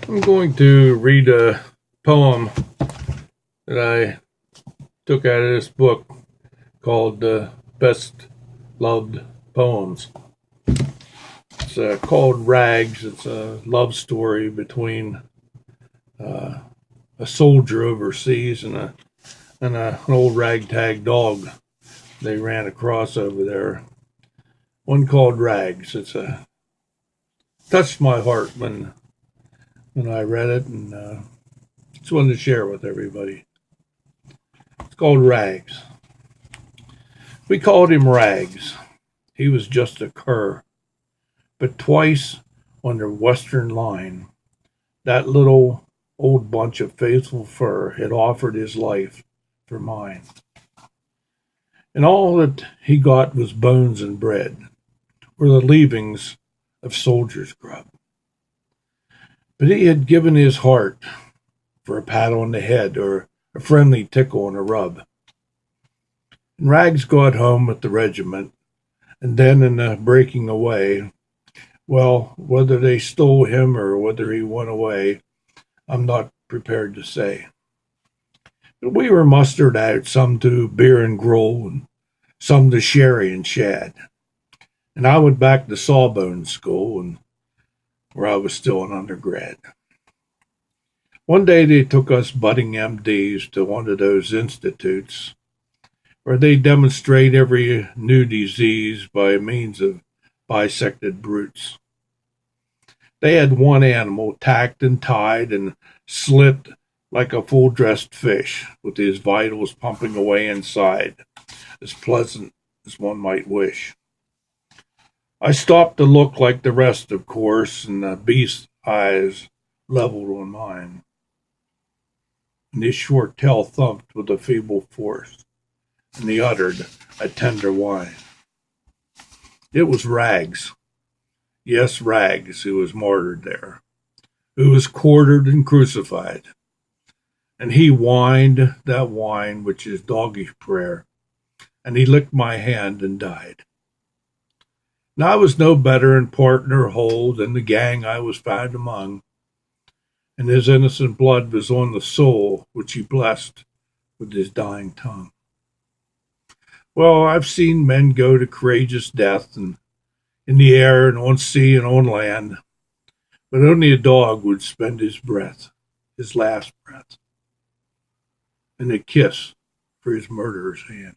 I'm going to read a poem that I took out of this book called Best Loved Poems. It's called Rags. It's a love story between uh, a soldier overseas and an old ragtag dog they ran across over there. One called Rags. Touched my heart when I read it, and just wanted to share with everybody. It's called Rags. We called him Rags. He was just a cur. But twice on the western line, that little old bunch of faithful fur had offered his life for mine. And all that he got was bones and bread, or the leavings of soldier's grub. But he had given his heart for a pat on the head or a friendly tickle and a rub. And Rags got home with the regiment, and then in the breaking away, well, whether they stole him or whether he went away, I'm not prepared to say. But we were mustered out, some to beer and gruel, and some to sherry and shad. And I went back to Sawbones School, and where I was still an undergrad. One day they took us budding MDs to one of those institutes where they demonstrate every new disease by means of bisected brutes. They had one animal tacked and tied and slit like a full-dressed fish, with his vitals pumping away inside, as pleasant as one might wish. I stopped to look like the rest, of course, and the beast's eyes leveled on mine, and his short tail thumped with a feeble force, and he uttered a tender whine. It was Rags. Yes, Rags, who was martyred there, who was quartered and crucified. And he whined that whine which is doggish prayer, and he licked my hand and died. Now I was no better in part nor whole than the gang I was found among, and his innocent blood was on the soul which he blessed with his dying tongue. Well, I've seen men go to courageous death, and in the air and on sea and on land, but only a dog would spend his breath, his last breath, in a kiss for his murderer's hand.